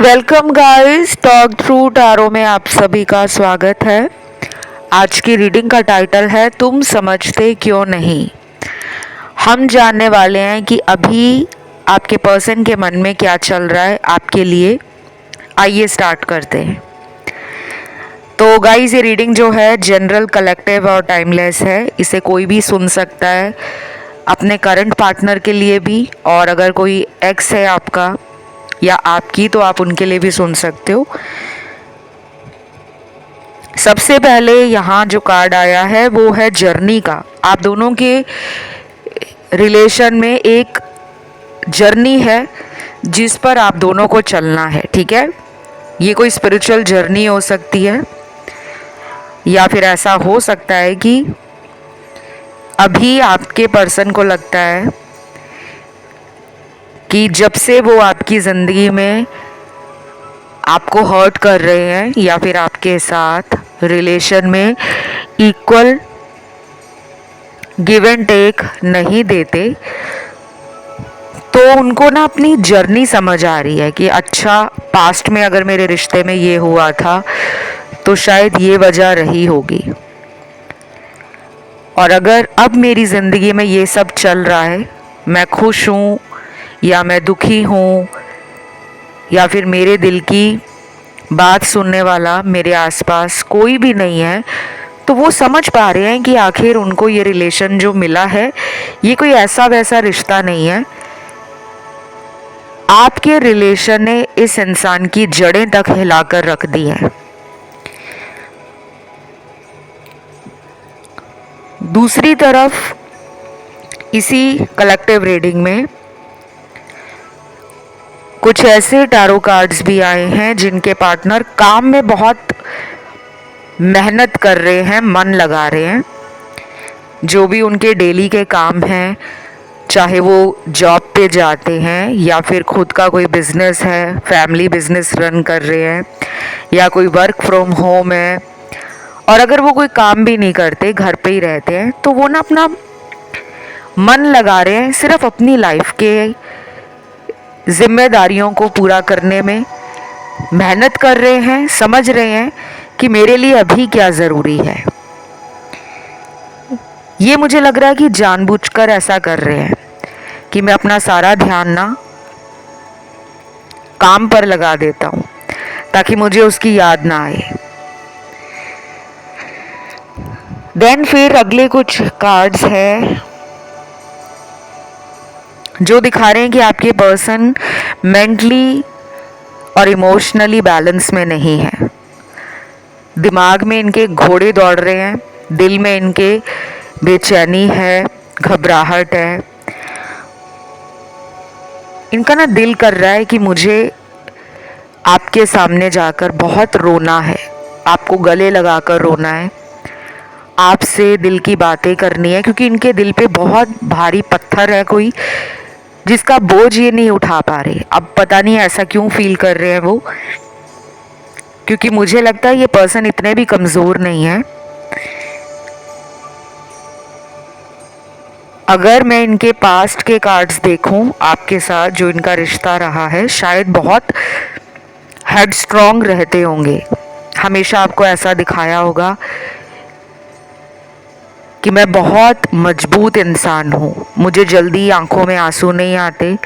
Welcome guys, talk through tarot में आप सभी का स्वागत है। आज की रीडिंग का टाइटल है तुम समझते क्यों नहीं। हम जानने वाले हैं कि अभी आपके पर्सन के मन में क्या चल रहा है आपके लिए। आइए स्टार्ट करते हैं। तो गाइस, ये रीडिंग जो है जनरल, कलेक्टिव और टाइमलेस है। इसे कोई भी सुन सकता है, अपने करंट पार्टनर के लिए भी, और अगर कोई एक्स है आपका या आपकी तो आप उनके लिए भी सुन सकते हो। सबसे पहले यहाँ जो कार्ड आया है वो है जर्नी का। आप दोनों के रिलेशन में एक जर्नी है जिस पर आप दोनों को चलना है, ठीक है। ये कोई स्पिरिचुअल जर्नी हो सकती है या फिर ऐसा हो सकता है कि अभी आपके पर्सन को लगता है कि जब से वो आपकी ज़िंदगी में आपको हर्ट कर रहे हैं या फिर आपके साथ रिलेशन में इक्वल गिव एंड टेक नहीं देते, तो उनको ना अपनी जर्नी समझ आ रही है कि अच्छा, पास्ट में अगर मेरे रिश्ते में ये हुआ था तो शायद ये वजह रही होगी, और अगर अब मेरी ज़िंदगी में ये सब चल रहा है, मैं खुश हूँ या मैं दुखी हूँ या फिर मेरे दिल की बात सुनने वाला मेरे आसपास कोई भी नहीं है, तो वो समझ पा रहे हैं कि आखिर उनको ये रिलेशन जो मिला है ये कोई ऐसा वैसा रिश्ता नहीं है। आपके रिलेशन ने इस इंसान की जड़ें तक हिलाकर रख दी हैं। दूसरी तरफ इसी कलेक्टिव रीडिंग में कुछ ऐसे टैरो कार्ड्स भी आए हैं जिनके पार्टनर काम में बहुत मेहनत कर रहे हैं, मन लगा रहे हैं। जो भी उनके डेली के काम हैं, चाहे वो जॉब पे जाते हैं या फिर खुद का कोई बिजनेस है, फैमिली बिजनेस रन कर रहे हैं, या कोई वर्क फ्रॉम होम है, और अगर वो कोई काम भी नहीं करते, घर पे ही रहते हैं, तो वो ना अपना मन लगा रहे हैं सिर्फ अपनी लाइफ के जिम्मेदारियों को पूरा करने में। मेहनत कर रहे हैं, समझ रहे हैं कि मेरे लिए अभी क्या ज़रूरी है। ये मुझे लग रहा है कि जानबूझकर ऐसा कर रहे हैं कि मैं अपना सारा ध्यान ना काम पर लगा देता हूँ ताकि मुझे उसकी याद ना आए। देन फिर अगले कुछ कार्ड्स हैं जो दिखा रहे हैं कि आपके पर्सन मेंटली और इमोशनली बैलेंस में नहीं है। दिमाग में इनके घोड़े दौड़ रहे हैं, दिल में इनके बेचैनी है, घबराहट है। इनका ना दिल कर रहा है कि मुझे आपके सामने जाकर बहुत रोना है, आपको गले लगाकर रोना है, आपसे दिल की बातें करनी है, क्योंकि इनके दिल पे बहुत भारी पत्थर है कोई, जिसका बोझ ये नहीं उठा पा रहे। अब पता नहीं ऐसा क्यों फील कर रहे हैं वो, क्योंकि मुझे लगता है ये पर्सन इतने भी कमज़ोर नहीं है। अगर मैं इनके पास्ट के कार्ड्स देखूं आपके साथ, जो इनका रिश्ता रहा है, शायद बहुत हेडस्ट्रॉन्ग रहते होंगे। हमेशा आपको ऐसा दिखाया होगा कि मैं बहुत मजबूत इंसान हूँ, मुझे जल्दी आंखों में आंसू नहीं आते,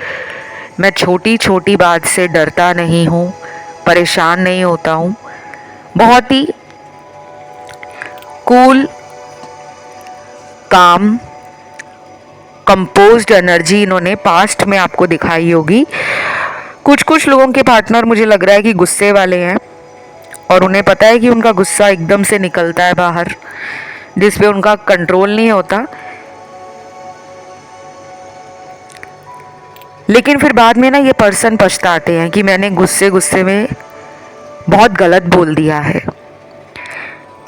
मैं छोटी छोटी बात से डरता नहीं हूँ, परेशान नहीं होता हूँ। बहुत ही कूल, काम, कंपोज्ड एनर्जी इन्होंने पास्ट में आपको दिखाई होगी। कुछ लोगों के पार्टनर मुझे लग रहा है कि गुस्से वाले हैं और उन्हें पता है कि उनका गुस्सा एकदम से निकलता है बाहर, जिस पे उनका कंट्रोल नहीं होता, लेकिन फिर बाद में ना ये पर्सन पछताते हैं कि मैंने गुस्से में बहुत गलत बोल दिया है।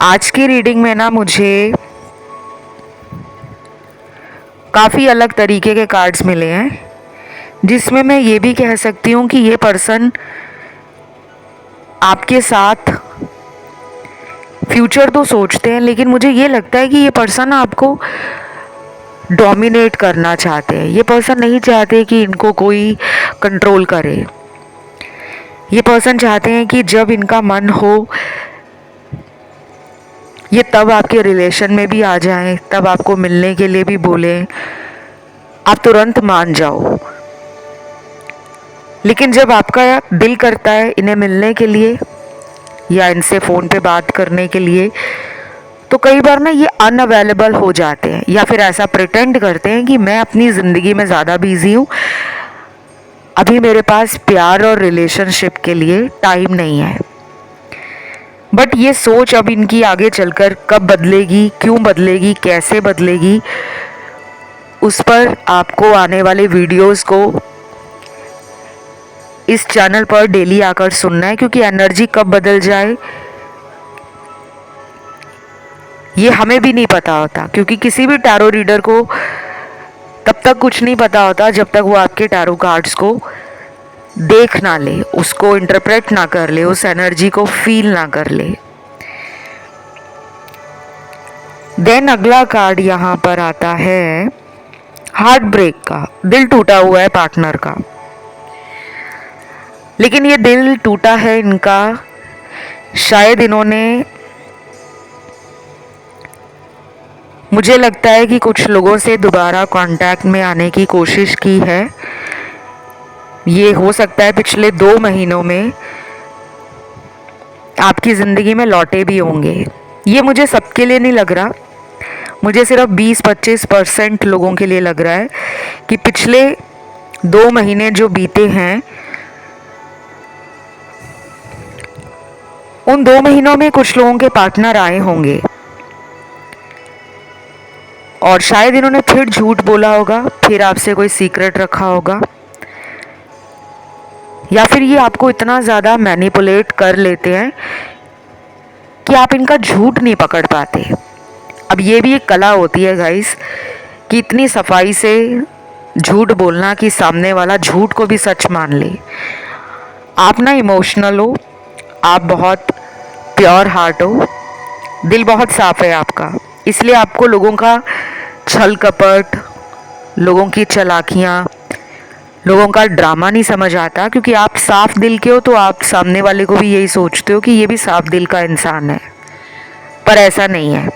आज की रीडिंग में ना मुझे काफ़ी अलग तरीके के कार्ड्स मिले हैं, जिसमें मैं ये भी कह सकती हूँ कि ये पर्सन आपके साथ फ्यूचर तो सोचते हैं, लेकिन मुझे ये लगता है कि ये पर्सन आपको डोमिनेट करना चाहते हैं। ये पर्सन नहीं चाहते कि इनको कोई कंट्रोल करे। ये पर्सन चाहते हैं कि जब इनका मन हो ये तब आपके रिलेशन में भी आ जाएं, तब आपको मिलने के लिए भी बोलें, आप तुरंत मान जाओ। लेकिन जब आपका दिल करता है इन्हें मिलने के लिए या इनसे फ़ोन पे बात करने के लिए, तो कई बार ना ये अनअवेलेबल हो जाते हैं या फिर ऐसा प्रिटेंड करते हैं कि मैं अपनी ज़िंदगी में ज़्यादा बिजी हूँ, अभी मेरे पास प्यार और रिलेशनशिप के लिए टाइम नहीं है। बट ये सोच अब इनकी आगे चलकर कब बदलेगी, क्यों बदलेगी, कैसे बदलेगी, उस पर आपको आने वाले वीडियोस को इस चैनल पर डेली आकर सुनना है, क्योंकि एनर्जी कब बदल जाए ये हमें भी नहीं पता होता। क्योंकि किसी भी टैरो रीडर को तब तक कुछ नहीं पता होता जब तक वो आपके टैरो कार्ड्स को देख ना ले, उसको इंटरप्रेट ना कर ले, उस एनर्जी को फील ना कर ले। देन अगला कार्ड यहाँ पर आता है हार्ट ब्रेक का। दिल टूटा हुआ है पार्टनर का, लेकिन ये दिल टूटा है इनका, शायद इन्होंने, मुझे लगता है कि कुछ लोगों से दोबारा कांटेक्ट में आने की कोशिश की है। ये हो सकता है पिछले 2 महीनों में आपकी ज़िंदगी में लौटे भी होंगे। ये मुझे सबके लिए नहीं लग रहा, मुझे सिर्फ 20-25% लोगों के लिए लग रहा है कि पिछले 2 महीने जो बीते हैं उन 2 महीनों में कुछ लोगों के पार्टनर आए होंगे और शायद इन्होंने फिर झूठ बोला होगा, फिर आपसे कोई सीक्रेट रखा होगा, या फिर ये आपको इतना ज़्यादा मैनिपुलेट कर लेते हैं कि आप इनका झूठ नहीं पकड़ पाते। अब ये भी एक कला होती है गाइस कि इतनी सफाई से झूठ बोलना कि सामने वाला झूठ को भी सच मान ले। आप ना इमोशनल हो, आप बहुत प्योर हार्ट हो, दिल बहुत साफ है आपका, इसलिए आपको लोगों का छल कपट, लोगों की चालाकियाँ, लोगों का ड्रामा नहीं समझ आता। क्योंकि आप साफ दिल के हो तो आप सामने वाले को भी यही सोचते हो कि ये भी साफ दिल का इंसान है, पर ऐसा नहीं है।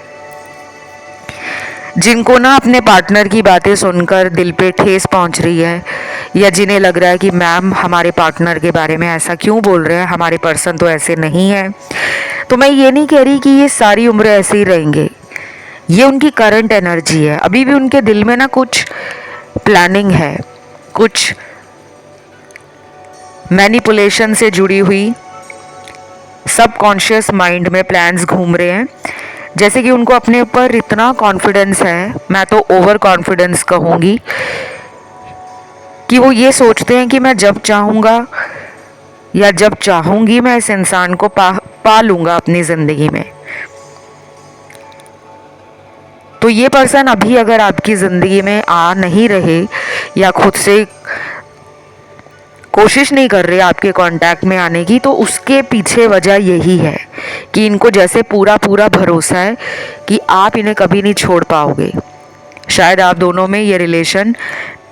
जिनको ना अपने पार्टनर की बातें सुनकर दिल पे ठेस पहुंच रही है, या जिन्हें लग रहा है कि मैम हमारे पार्टनर के बारे में ऐसा क्यों बोल रहे हैं, हमारे पर्सन तो ऐसे नहीं है, तो मैं ये नहीं कह रही कि ये सारी उम्र ऐसे ही रहेंगे। ये उनकी करंट एनर्जी है, अभी भी उनके दिल में ना कुछ प्लानिंग है, कुछ मैनिपुलेशन से जुड़ी हुई सबकॉन्शियस माइंड में प्लान्स घूम रहे हैं। जैसे कि उनको अपने ऊपर इतना कॉन्फिडेंस है, मैं तो ओवर कॉन्फिडेंस कहूँगी, कि वो ये सोचते हैं कि मैं जब चाहूँगा या जब चाहूँगी मैं इस इंसान को पा लूँगा अपनी ज़िंदगी में। तो ये पर्सन अभी अगर आपकी ज़िंदगी में आ नहीं रहे या खुद से कोशिश नहीं कर रहे आपके कांटेक्ट में आने की, तो उसके पीछे वजह यही है कि इनको जैसे पूरा पूरा भरोसा है कि आप इन्हें कभी नहीं छोड़ पाओगे। शायद आप दोनों में ये रिलेशन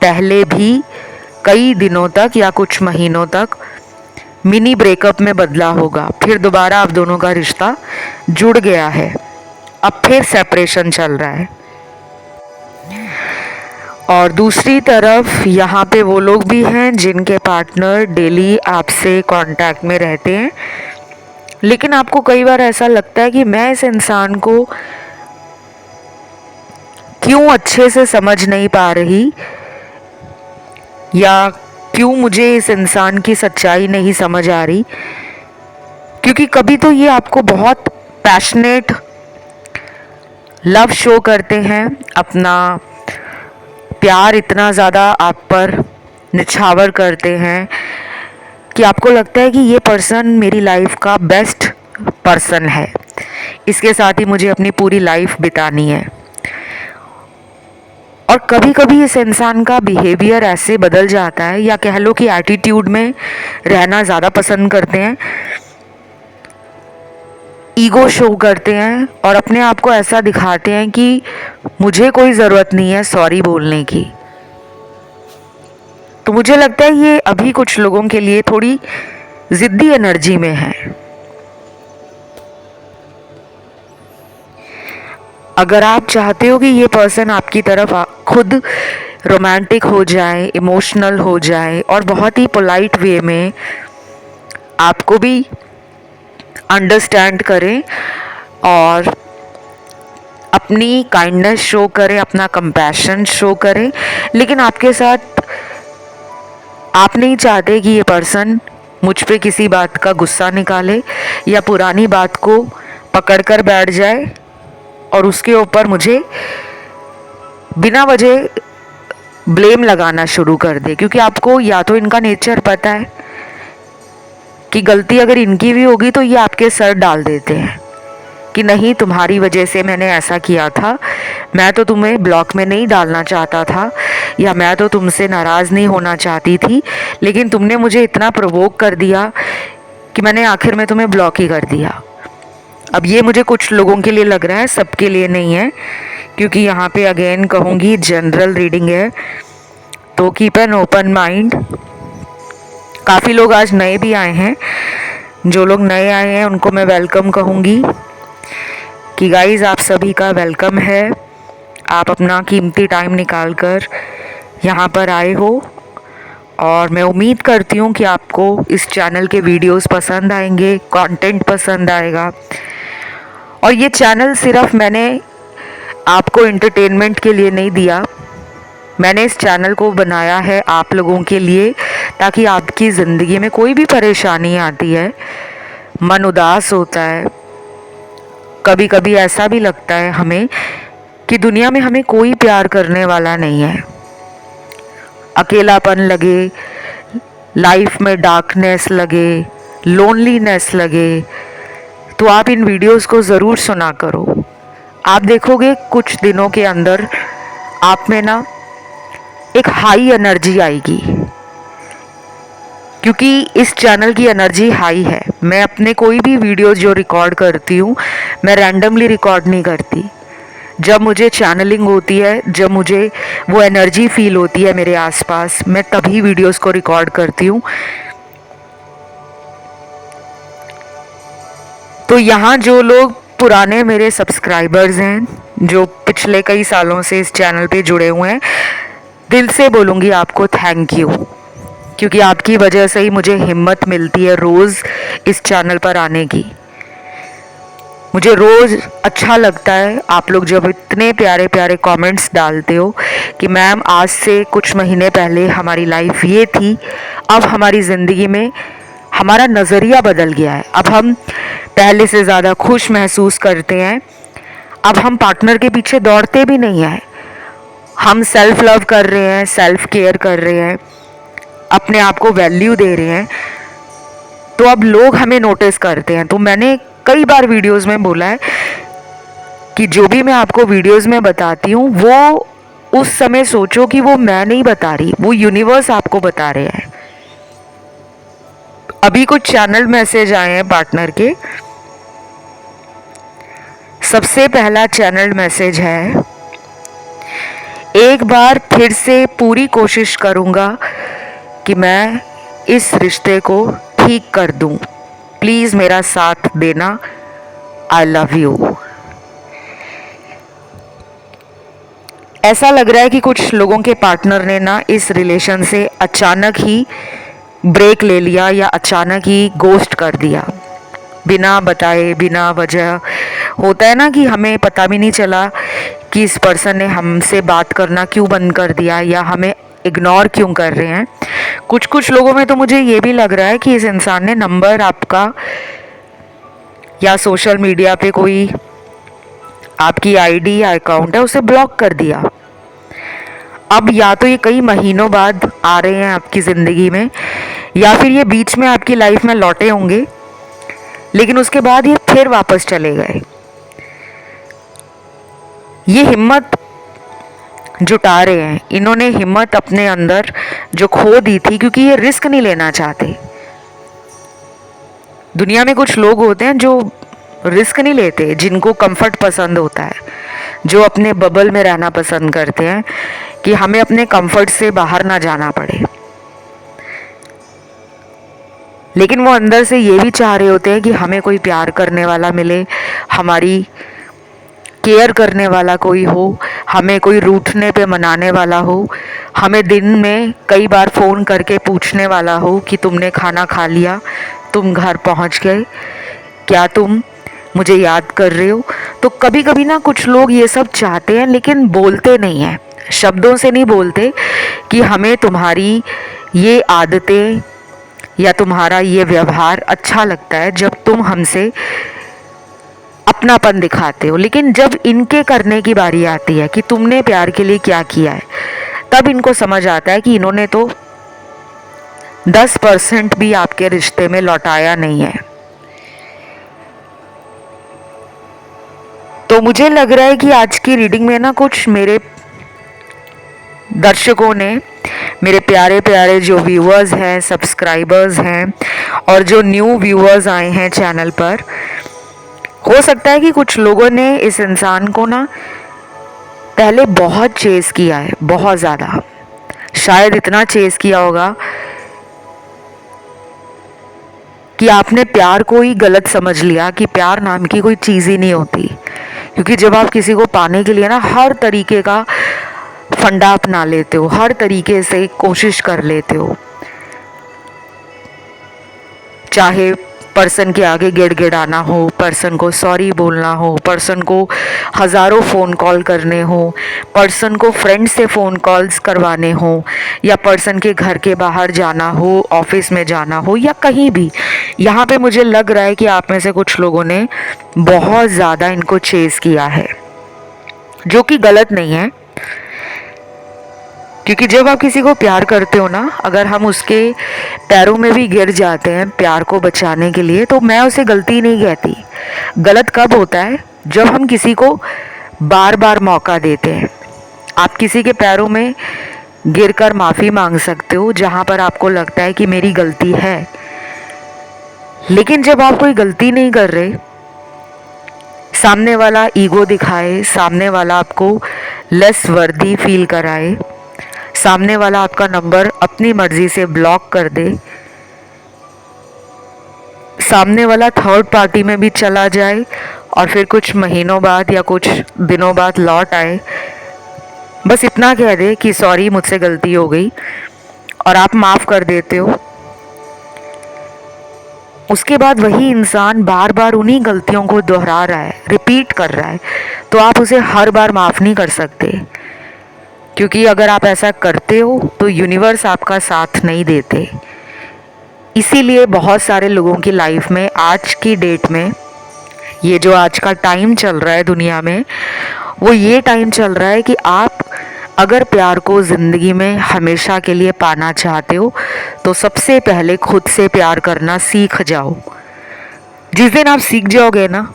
पहले भी कई दिनों तक या कुछ महीनों तक मिनी ब्रेकअप में बदला होगा, फिर दोबारा आप दोनों का रिश्ता जुड़ गया है, अब फिर सेपरेशन चल रहा है। और दूसरी तरफ यहाँ पे वो लोग भी हैं जिनके पार्टनर डेली आपसे कांटेक्ट में रहते हैं, लेकिन आपको कई बार ऐसा लगता है कि मैं इस इंसान को क्यों अच्छे से समझ नहीं पा रही, या क्यों मुझे इस इंसान की सच्चाई नहीं समझ आ रही। क्योंकि कभी तो ये आपको बहुत पैशनेट लव शो करते हैं, अपना प्यार इतना ज़्यादा आप पर निछावर करते हैं कि आपको लगता है कि ये पर्सन मेरी लाइफ का बेस्ट पर्सन है, इसके साथ ही मुझे अपनी पूरी लाइफ बितानी है। और कभी कभी इस इंसान का बिहेवियर ऐसे बदल जाता है, या कह लो कि एटीट्यूड में रहना ज़्यादा पसंद करते हैं, ईगो शो करते हैं और अपने आप को ऐसा दिखाते हैं कि मुझे कोई ज़रूरत नहीं है सॉरी बोलने की। तो मुझे लगता है ये अभी कुछ लोगों के लिए थोड़ी जिद्दी एनर्जी में है। अगर आप चाहते हो कि ये पर्सन आपकी तरफ खुद रोमांटिक हो जाए, इमोशनल हो जाए और बहुत ही पोलाइट वे में आपको भी अंडरस्टैंड करें और अपनी काइंडनेस शो करें, अपना कंपैशन शो करें, लेकिन आपके साथ आप नहीं चाहते कि ये पर्सन मुझ पे किसी बात का गुस्सा निकाले या पुरानी बात को पकड़ कर बैठ जाए और उसके ऊपर मुझे बिना वजह ब्लेम लगाना शुरू कर दे, क्योंकि आपको या तो इनका नेचर पता है कि गलती अगर इनकी भी होगी तो ये आपके सर डाल देते हैं कि नहीं, तुम्हारी वजह से मैंने ऐसा किया था, मैं तो तुम्हें ब्लॉक में नहीं डालना चाहता था, या मैं तो तुमसे नाराज़ नहीं होना चाहती थी, लेकिन तुमने मुझे इतना प्रोवोक कर दिया कि मैंने आखिर में तुम्हें ब्लॉक ही कर दिया। अब ये मुझे कुछ लोगों के लिए लग रहा है, सबके लिए नहीं है, क्योंकि यहाँ पे अगेन कहूँगी जनरल रीडिंग है, तो कीप एन ओपन माइंड। काफ़ी लोग आज नए भी आए हैं, जो लोग नए आए हैं उनको मैं वेलकम कहूँगी कि गाइस आप सभी का वेलकम है। आप अपना कीमती टाइम निकाल कर यहाँ पर आए हो और मैं उम्मीद करती हूँ कि आपको इस चैनल के वीडियोस पसंद आएंगे, कंटेंट पसंद आएगा। और ये चैनल सिर्फ मैंने आपको एंटरटेनमेंट के लिए नहीं दिया, मैंने इस चैनल को बनाया है आप लोगों के लिए, ताकि आपकी ज़िंदगी में कोई भी परेशानी आती है, मन उदास होता है, कभी कभी ऐसा भी लगता है हमें कि दुनिया में हमें कोई प्यार करने वाला नहीं है, अकेलापन लगे, लाइफ में डार्कनेस लगे, लोनलीनेस लगे, तो आप इन वीडियोस को ज़रूर सुना करो। आप देखोगे कुछ दिनों के अंदर आप में ना एक हाई एनर्जी आएगी, क्योंकि इस चैनल की एनर्जी हाई है। मैं अपने कोई भी वीडियो जो रिकॉर्ड करती हूँ, मैं रैंडमली रिकॉर्ड नहीं करती। जब मुझे चैनलिंग होती है, जब मुझे वो एनर्जी फील होती है मेरे आसपास, मैं तभी वीडियोस को रिकॉर्ड करती हूँ। तो यहाँ जो लोग पुराने मेरे सब्सक्राइबर्स हैं, जो पिछले कई सालों से इस चैनल पे जुड़े हुए हैं, दिल से बोलूँगी आपको थैंक यू, क्योंकि आपकी वजह से ही मुझे हिम्मत मिलती है रोज़ इस चैनल पर आने की। मुझे रोज़ अच्छा लगता है आप लोग जब इतने प्यारे प्यारे कमेंट्स डालते हो कि मैम आज से कुछ महीने पहले हमारी लाइफ ये थी, अब हमारी ज़िंदगी में हमारा नज़रिया बदल गया है, अब हम पहले से ज़्यादा खुश महसूस करते हैं, अब हम पार्टनर के पीछे दौड़ते भी नहीं हैं, हम सेल्फ लव कर रहे हैं, सेल्फ केयर कर रहे हैं, अपने आप को वैल्यू दे रहे हैं, तो अब लोग हमें नोटिस करते हैं। तो मैंने कई बार वीडियोस में बोला है कि जो भी मैं आपको वीडियोस में बताती हूँ वो उस समय सोचो कि वो मैं नहीं बता रही, वो यूनिवर्स आपको बता रहे हैं। अभी कुछ चैनल मैसेज आए हैं पार्टनर के। सबसे पहला चैनल मैसेज है, एक बार फिर से पूरी कोशिश करूँगा कि मैं इस रिश्ते को ठीक कर दूं, प्लीज़ मेरा साथ देना, आई लव यू। ऐसा लग रहा है कि कुछ लोगों के पार्टनर ने ना इस रिलेशन से अचानक ही ब्रेक ले लिया या अचानक ही गोस्ट कर दिया, बिना बताए, बिना वजह। होता है ना कि हमें पता भी नहीं चला कि इस पर्सन ने हमसे बात करना क्यों बंद कर दिया या हमें इग्नोर क्यों कर रहे हैं। कुछ लोगों में तो मुझे ये भी लग रहा है कि इस इंसान ने नंबर आपका या सोशल मीडिया पे कोई आपकी आईडी या अकाउंट है उसे ब्लॉक कर दिया। अब या तो ये कई महीनों बाद आ रहे हैं आपकी ज़िंदगी में, या फिर ये बीच में आपकी लाइफ में लौटे होंगे, लेकिन उसके बाद ये फिर वापस चले गए। ये हिम्मत जुटा रहे हैं, इन्होंने हिम्मत अपने अंदर जो खो दी थी, क्योंकि ये रिस्क नहीं लेना चाहते। दुनिया में कुछ लोग होते हैं जो रिस्क नहीं लेते, जिनको कंफर्ट पसंद होता है, जो अपने बबल में रहना पसंद करते हैं कि हमें अपने कंफर्ट से बाहर ना जाना पड़े। लेकिन वो अंदर से ये भी चाह रहे होते हैं कि हमें कोई प्यार करने वाला मिले, हमारी केयर करने वाला कोई हो, हमें कोई रूठने पे मनाने वाला हो, हमें दिन में कई बार फ़ोन करके पूछने वाला हो कि तुमने खाना खा लिया, तुम घर पहुंच गए, क्या तुम मुझे याद कर रहे हो। तो कभी कभी ना कुछ लोग ये सब चाहते हैं लेकिन बोलते नहीं हैं, शब्दों से नहीं बोलते कि हमें तुम्हारी ये आदतें या तुम्हारा ये व्यवहार अच्छा लगता है जब तुम हमसे अपनापन दिखाते हो। लेकिन जब इनके करने की बारी आती है कि तुमने प्यार के लिए क्या किया है, तब इनको समझ आता है कि इन्होंने तो 10% भी आपके रिश्ते में लौटाया नहीं है। तो मुझे लग रहा है कि आज की रीडिंग में ना कुछ मेरे दर्शकों ने, मेरे प्यारे प्यारे जो व्यूअर्स हैं, सब्सक्राइबर्स हैं और जो न्यू व्यूअर्स आए हैं चैनल पर, हो सकता है कि कुछ लोगों ने इस इंसान को ना पहले बहुत चेज़ किया है, बहुत ज़्यादा, शायद इतना चेज़ किया होगा कि आपने प्यार को ही गलत समझ लिया कि प्यार नाम की कोई चीज़ ही नहीं होती। क्योंकि जब आप किसी को पाने के लिए ना हर तरीके का फंडा अपना लेते हो, हर तरीके से कोशिश कर लेते हो, चाहे पर्सन के आगे गिड़गिड़ाना हो, पर्सन को सॉरी बोलना हो, पर्सन को हज़ारों फ़ोन कॉल करने हो, पर्सन को फ्रेंड से फ़ोन कॉल्स करवाने हो, या पर्सन के घर के बाहर जाना हो, ऑफिस में जाना हो, या कहीं भी। यहाँ पे मुझे लग रहा है कि आप में से कुछ लोगों ने बहुत ज़्यादा इनको चेज़ किया है, जो कि गलत नहीं है। क्योंकि जब आप किसी को प्यार करते हो ना, अगर हम उसके पैरों में भी गिर जाते हैं प्यार को बचाने के लिए, तो मैं उसे गलती नहीं कहती। गलत कब होता है? जब हम किसी को बार बार मौका देते हैं। आप किसी के पैरों में गिरकर माफ़ी मांग सकते हो जहाँ पर आपको लगता है कि मेरी गलती है, लेकिन जब आप कोई गलती नहीं कर रहे, सामने वाला ईगो दिखाए, सामने वाला आपको लेस वर्दी फील कराए, सामने वाला आपका नंबर अपनी मर्जी से ब्लॉक कर दे, सामने वाला थर्ड पार्टी में भी चला जाए और फिर कुछ महीनों बाद या कुछ दिनों बाद लौट आए, बस इतना कह दे कि सॉरी मुझसे गलती हो गई, और आप माफ़ कर देते हो, उसके बाद वही इंसान बार बार उन्हीं गलतियों को दोहरा रहा है, रिपीट कर रहा है, तो आप उसे हर बार माफ़ नहीं कर सकते। क्योंकि अगर आप ऐसा करते हो तो यूनिवर्स आपका साथ नहीं देते। इसीलिए बहुत सारे लोगों की लाइफ में आज की डेट में, ये जो आज का टाइम चल रहा है दुनिया में, वो ये टाइम चल रहा है कि आप अगर प्यार को ज़िंदगी में हमेशा के लिए पाना चाहते हो तो सबसे पहले खुद से प्यार करना सीख जाओ। जिस दिन आप सीख जाओगे ना,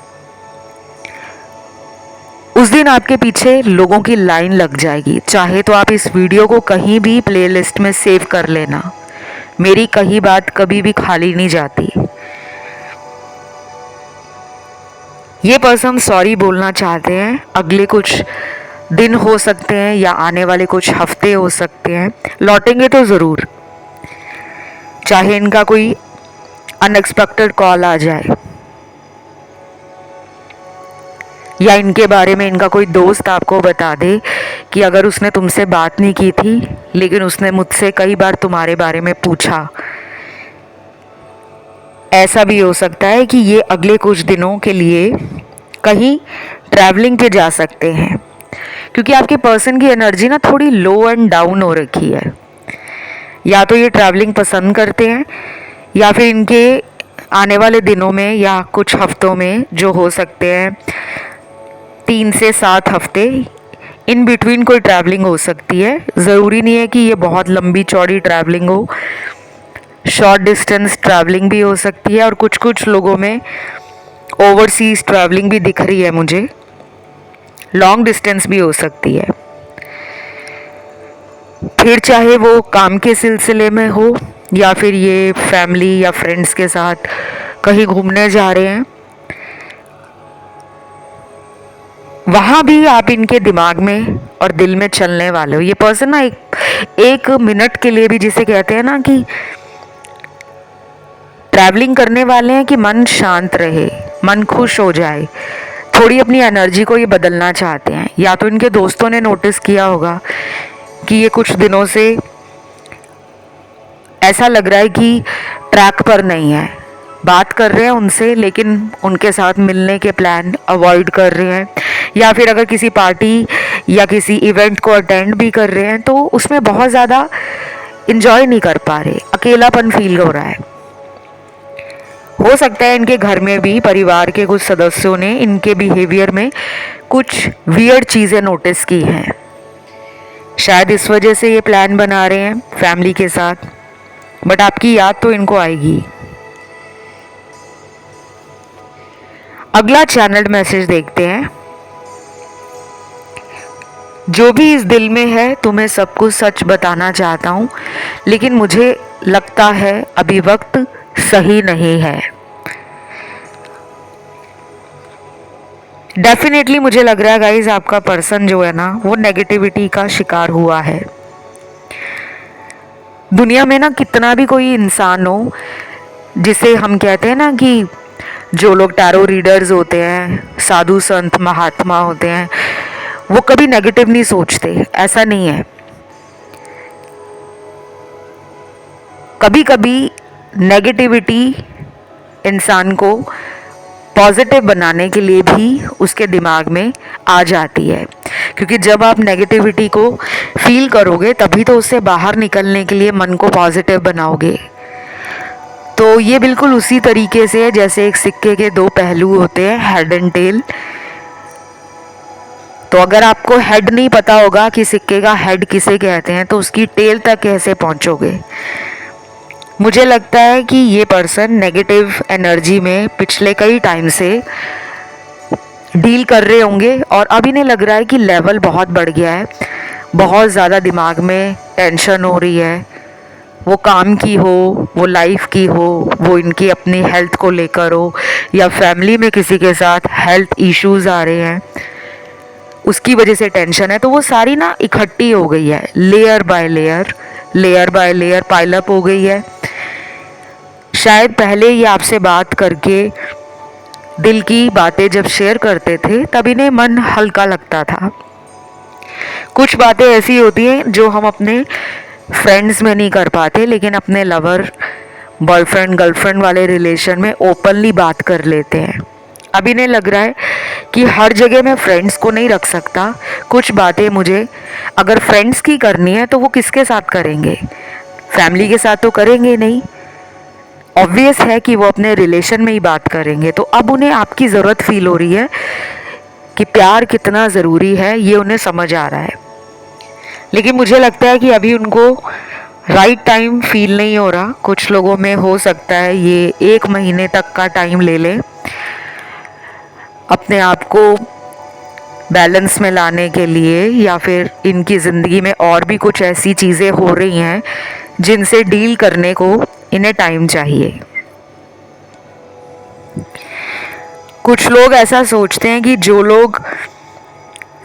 उस दिन आपके पीछे लोगों की लाइन लग जाएगी। चाहे तो आप इस वीडियो को कहीं भी प्लेलिस्ट में सेव कर लेना, मेरी कही बात कभी भी खाली नहीं जाती। ये पर्सन सॉरी बोलना चाहते हैं, अगले कुछ दिन हो सकते हैं या आने वाले कुछ हफ्ते हो सकते हैं, लौटेंगे तो ज़रूर। चाहे इनका कोई अनएक्सपेक्टेड कॉल आ जाए, या इनके बारे में इनका कोई दोस्त आपको बता दे कि अगर उसने तुमसे बात नहीं की थी लेकिन उसने मुझसे कई बार तुम्हारे बारे में पूछा। ऐसा भी हो सकता है कि ये अगले कुछ दिनों के लिए कहीं ट्रैवलिंग पे जा सकते हैं, क्योंकि आपके पर्सन की एनर्जी ना थोड़ी लो एंड डाउन हो रखी है। या तो ये ट्रैवलिंग पसंद करते हैं, या फिर इनके आने वाले दिनों में या कुछ हफ्तों में, जो हो सकते हैं 3 से 7 हफ्ते, इन बिटवीन कोई ट्रैवलिंग हो सकती है। ज़रूरी नहीं है कि ये बहुत लंबी चौड़ी ट्रैवलिंग हो, शॉर्ट डिस्टेंस ट्रैवलिंग भी हो सकती है, और कुछ कुछ लोगों में ओवरसीज़ ट्रैवलिंग भी दिख रही है मुझे, लॉन्ग डिस्टेंस भी हो सकती है। फिर चाहे वो काम के सिलसिले में हो या फिर ये फैमिली या फ्रेंड्स के साथ कहीं घूमने जा रहे हैं, वहाँ भी आप इनके दिमाग में और दिल में चलने वाले हो। ये पर्सन ना एक मिनट के लिए भी, जिसे कहते हैं ना कि ट्रैवलिंग करने वाले हैं कि मन शांत रहे, मन खुश हो जाए, थोड़ी अपनी एनर्जी को ये बदलना चाहते हैं। या तो इनके दोस्तों ने नोटिस किया होगा कि ये कुछ दिनों से ऐसा लग रहा है कि ट्रैक पर नहीं है, बात कर रहे हैं उनसे लेकिन उनके साथ मिलने के प्लान अवॉइड कर रहे हैं, या फिर अगर किसी पार्टी या किसी इवेंट को अटेंड भी कर रहे हैं तो उसमें बहुत ज़्यादा इंजॉय नहीं कर पा रहे, अकेलापन फील हो रहा है। हो सकता है इनके घर में भी परिवार के कुछ सदस्यों ने इनके बिहेवियर में कुछ वियर्ड चीज़ें नोटिस की हैं। शायद इस वजह से ये प्लान बना रहे हैं फैमिली के साथ, बट आपकी याद तो इनको आएगी। अगला चैनल्ड मैसेज देखते हैं। जो भी इस दिल में है तुम्हें सब कुछ सच बताना चाहता हूँ, लेकिन मुझे लगता है अभी वक्त सही नहीं है। डेफिनेटली मुझे लग रहा है गाइज आपका पर्सन जो है ना वो नेगेटिविटी का शिकार हुआ है। दुनिया में ना कितना भी कोई इंसान हो, जिसे हम कहते हैं ना कि जो लोग टैरो रीडर्स होते हैं, साधु संत महात्मा होते हैं, वो कभी नेगेटिव नहीं सोचते, ऐसा नहीं है। कभी कभी नेगेटिविटी इंसान को पॉजिटिव बनाने के लिए भी उसके दिमाग में आ जाती है, क्योंकि जब आप नेगेटिविटी को फील करोगे तभी तो उससे बाहर निकलने के लिए मन को पॉजिटिव बनाओगे। तो ये बिल्कुल उसी तरीके से है जैसे एक सिक्के के दो पहलू होते हैं, हेड एंड टेल। तो अगर आपको हेड नहीं पता होगा कि सिक्के का हेड किसे कहते हैं तो उसकी टेल तक कैसे पहुंचोगे। मुझे लगता है कि ये पर्सन नेगेटिव एनर्जी में पिछले कई टाइम से डील कर रहे होंगे और अब इन्हें लग रहा है कि लेवल बहुत बढ़ गया है, बहुत ज़्यादा दिमाग में टेंशन हो रही है, वो काम की हो, वो लाइफ की हो, वो इनकी अपनी हेल्थ को लेकर हो, या फैमिली में किसी के साथ हेल्थ इश्यूज आ रहे हैं उसकी वजह से टेंशन है। तो वो सारी ना इकट्ठी हो गई है, लेयर बाय लेयर पाइलअप हो गई है। शायद पहले ये आपसे बात करके दिल की बातें जब शेयर करते थे तब इन्हें मन हल्का लगता था। कुछ बातें ऐसी होती हैं जो हम अपने फ्रेंड्स में नहीं कर पाते, लेकिन अपने लवर, बॉयफ्रेंड, गर्लफ्रेंड वाले रिलेशन में ओपनली बात कर लेते हैं। अब इन्हें लग रहा है कि हर जगह मैं फ्रेंड्स को नहीं रख सकता, कुछ बातें मुझे अगर फ्रेंड्स की करनी है तो वो किसके साथ करेंगे, फैमिली के साथ तो करेंगे नहीं, ऑब्वियस है कि वो अपने रिलेशन में ही बात करेंगे। तो अब उन्हें आपकी ज़रूरत फील हो रही है कि प्यार कितना ज़रूरी है, ये उन्हें समझ आ रहा है। लेकिन मुझे लगता है कि अभी उनको राइट टाइम फील नहीं हो रहा। कुछ लोगों में हो सकता है ये 1 महीने तक का टाइम ले लें अपने आप को बैलेंस में लाने के लिए, या फिर इनकी ज़िंदगी में और भी कुछ ऐसी चीज़ें हो रही हैं जिनसे डील करने को इन्हें टाइम चाहिए। कुछ लोग ऐसा सोचते हैं कि जो लोग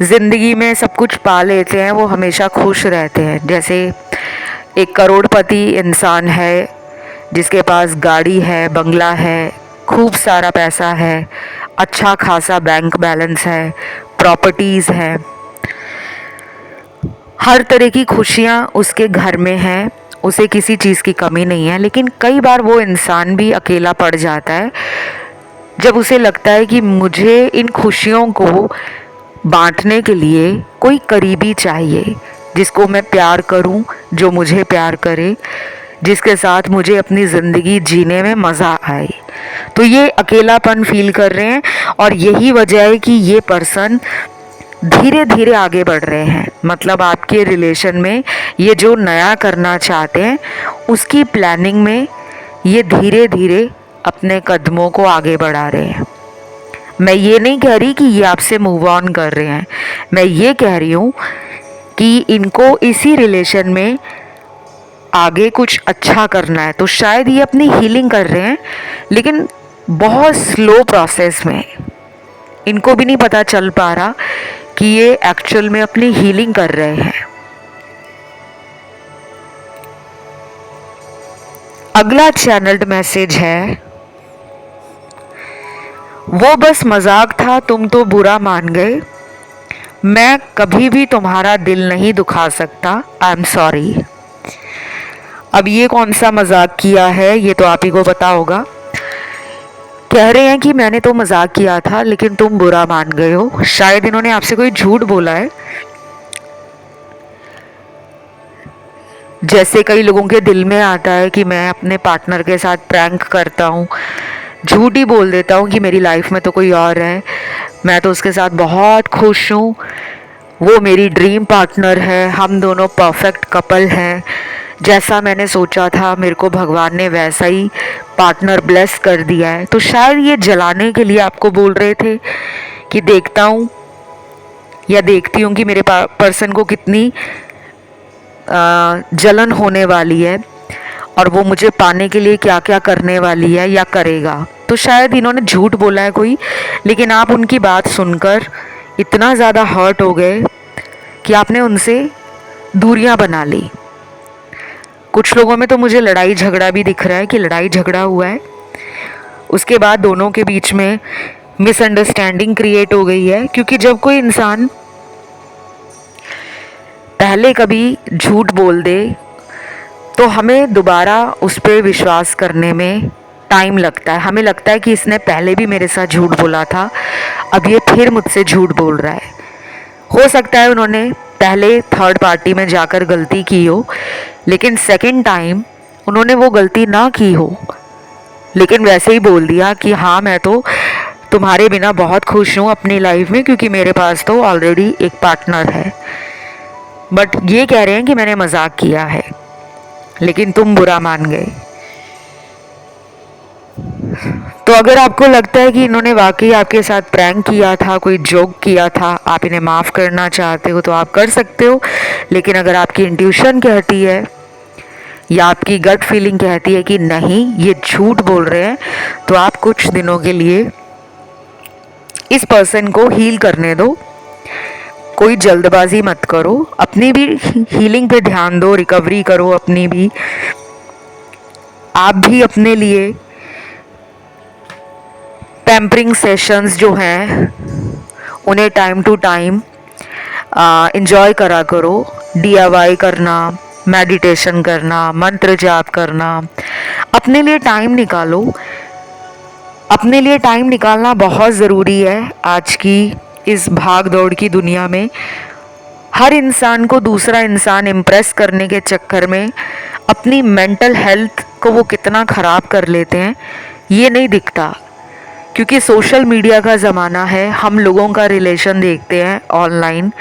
ज़िंदगी में सब कुछ पा लेते हैं वो हमेशा खुश रहते हैं। जैसे एक करोड़पति इंसान है जिसके पास गाड़ी है, बंगला है, खूब सारा पैसा है, अच्छा खासा बैंक बैलेंस है, प्रॉपर्टीज़ हैं, हर तरह की खुशियाँ उसके घर में हैं, उसे किसी चीज़ की कमी नहीं है। लेकिन कई बार वो इंसान भी अकेला पड़ जाता है जब उसे लगता है कि मुझे इन खुशियों को बांटने के लिए कोई करीबी चाहिए, जिसको मैं प्यार करूं, जो मुझे प्यार करे, जिसके साथ मुझे अपनी ज़िंदगी जीने में मज़ा आए। तो ये अकेलापन फील कर रहे हैं और यही वजह है कि ये पर्सन धीरे धीरे आगे बढ़ रहे हैं। मतलब आपके रिलेशन में ये जो नया करना चाहते हैं उसकी प्लानिंग में ये धीरे धीरे अपने कदमों को आगे बढ़ा रहे हैं। मैं ये नहीं कह रही कि ये आपसे मूव ऑन कर रहे हैं, मैं ये कह रही हूँ कि इनको इसी रिलेशन में आगे कुछ अच्छा करना है। तो शायद ये अपनी हीलिंग कर रहे हैं लेकिन बहुत स्लो प्रोसेस में, इनको भी नहीं पता चल पा रहा कि ये एक्चुअल में अपनी हीलिंग कर रहे हैं। अगला चैनल्ड मैसेज है, वो बस मजाक था, तुम तो बुरा मान गए। मैं कभी भी तुम्हारा दिल नहीं दुखा सकता, आई एम सॉरी। अब ये कौन सा मजाक किया है, ये तो आप ही को पता होगा। कह रहे हैं कि मैंने तो मजाक किया था लेकिन तुम बुरा मान गए हो। शायद इन्होंने आपसे कोई झूठ बोला है। जैसे कई लोगों के दिल में आता है कि मैं अपने पार्टनर के साथ प्रैंक करता हूँ, झूठ ही बोल देता हूँ कि मेरी लाइफ में तो कोई और है, मैं तो उसके साथ बहुत खुश हूँ, वो मेरी ड्रीम पार्टनर है, हम दोनों परफेक्ट कपल हैं, जैसा मैंने सोचा था मेरे को भगवान ने वैसा ही पार्टनर ब्लेस कर दिया है। तो शायद ये जलाने के लिए आपको बोल रहे थे कि देखता हूँ या देखती हूँ कि मेरे पर्सन को कितनी जलन होने वाली है और वो मुझे पाने के लिए क्या क्या करने वाली है या करेगा। तो शायद इन्होंने झूठ बोला है कोई, लेकिन आप उनकी बात सुनकर इतना ज़्यादा हर्ट हो गए कि आपने उनसे दूरियां बना ली। कुछ लोगों में तो मुझे लड़ाई झगड़ा भी दिख रहा है कि लड़ाई झगड़ा हुआ है, उसके बाद दोनों के बीच में मिसअंडरस्टैंडिंग क्रिएट हो गई है। क्योंकि जब कोई इंसान पहले कभी झूठ बोल दे तो हमें दोबारा उस पर विश्वास करने में टाइम लगता है। हमें लगता है कि इसने पहले भी मेरे साथ झूठ बोला था, अब ये फिर मुझसे झूठ बोल रहा है। हो सकता है उन्होंने पहले थर्ड पार्टी में जाकर गलती की हो, लेकिन सेकंड टाइम उन्होंने वो गलती ना की हो, लेकिन वैसे ही बोल दिया कि हाँ मैं तो तुम्हारे बिना बहुत खुश हूँ अपनी लाइफ में, क्योंकि मेरे पास तो ऑलरेडी एक पार्टनर है। बट ये कह रहे हैं कि मैंने मजाक किया है लेकिन तुम बुरा मान गए। तो अगर आपको लगता है कि इन्होंने वाकई आपके साथ प्रैंक किया था, कोई जोक किया था, आप इन्हें माफ़ करना चाहते हो तो आप कर सकते हो। लेकिन अगर आपकी इंट्यूशन कहती है या आपकी गट फीलिंग कहती है कि नहीं ये झूठ बोल रहे हैं, तो आप कुछ दिनों के लिए इस पर्सन को हील करने दो। कोई जल्दबाजी मत करो, अपनी भी हीलिंग पे ध्यान दो, रिकवरी करो अपनी भी। आप भी अपने लिए पैम्परिंग सेशंस जो हैं उन्हें टाइम टू टाइम इंजॉय करा करो। DIY करना, मेडिटेशन करना, मंत्र जाप करना, अपने लिए टाइम निकालो। अपने लिए टाइम निकालना बहुत ज़रूरी है। आज की इस भाग दौड़ की दुनिया में हर इंसान को दूसरा इंसान इम्प्रेस करने के चक्कर में अपनी मेंटल हेल्थ को वो कितना ख़राब कर लेते हैं ये नहीं दिखता। क्योंकि सोशल मीडिया का ज़माना है, हम लोगों का रिलेशन देखते हैं ऑनलाइन,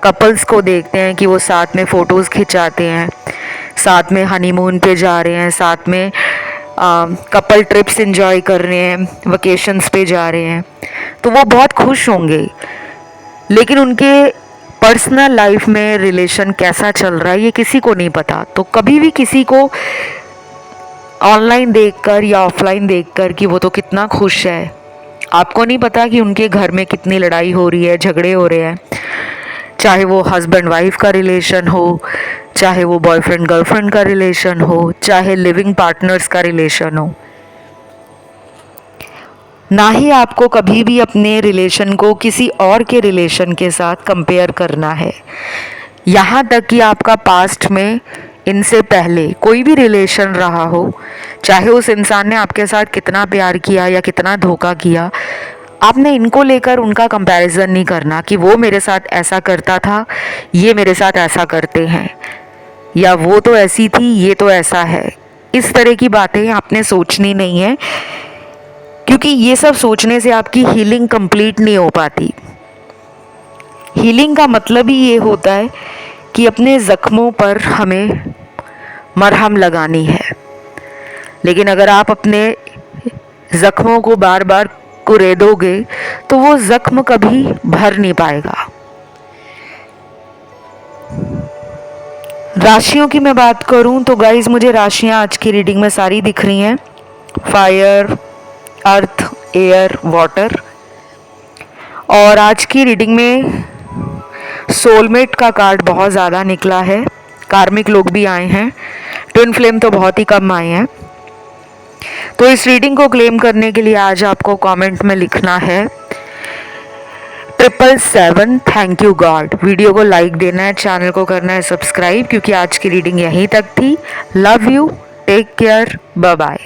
कपल्स को देखते हैं कि वो साथ में फ़ोटोज़ खिंचाते हैं, साथ में हनीमून पे जा रहे हैं, साथ में कपल ट्रिप्स एंजॉय कर रहे हैं, वकेशंस पे जा रहे हैं, तो वो बहुत खुश होंगे। लेकिन उनके पर्सनल लाइफ में रिलेशन कैसा चल रहा है ये किसी को नहीं पता। तो कभी भी किसी को ऑनलाइन देखकर या ऑफलाइन देखकर कि वो तो कितना खुश है, आपको नहीं पता कि उनके घर में कितनी लड़ाई हो रही है, झगड़े हो रहे हैं। चाहे वो हस्बैंड वाइफ का रिलेशन हो, चाहे वो बॉयफ्रेंड गर्लफ्रेंड का रिलेशन हो, चाहे लिविंग पार्टनर्स का रिलेशन हो। ना ही आपको कभी भी अपने रिलेशन को किसी और के रिलेशन के साथ कंपेयर करना है। यहाँ तक कि आपका पास्ट में इनसे पहले कोई भी रिलेशन रहा हो, चाहे उस इंसान ने आपके साथ कितना प्यार किया या कितना धोखा किया, आपने इनको लेकर उनका कंपैरिजन नहीं करना कि वो मेरे साथ ऐसा करता था, ये मेरे साथ ऐसा करते हैं, या वो तो ऐसी थी, ये तो ऐसा है। इस तरह की बातें आपने सोचनी नहीं है, क्योंकि ये सब सोचने से आपकी हीलिंग कंप्लीट नहीं हो पाती। हीलिंग का मतलब ही ये होता है कि अपने ज़ख्मों पर हमें मरहम लगानी है। लेकिन अगर आप अपने ज़ख्मों को बार बार कुरेदोगे तो वो ज़ख्म कभी भर नहीं पाएगा। राशियों की मैं बात करूं तो गाइस, मुझे राशियां आज की रीडिंग में सारी दिख रही हैं, फायर, अर्थ, एयर, वाटर। और आज की रीडिंग में सोलमेट का कार्ड बहुत ज़्यादा निकला है, कार्मिक लोग भी आए हैं, ट्विन फ्लेम तो बहुत ही कम आए हैं। तो इस रीडिंग को क्लेम करने के लिए आज आपको कमेंट में लिखना है 777 थैंक यू गॉड। वीडियो को लाइक देना है, चैनल को करना है सब्सक्राइब, क्योंकि आज की रीडिंग यहीं तक थी। Love you, take care, bye bye.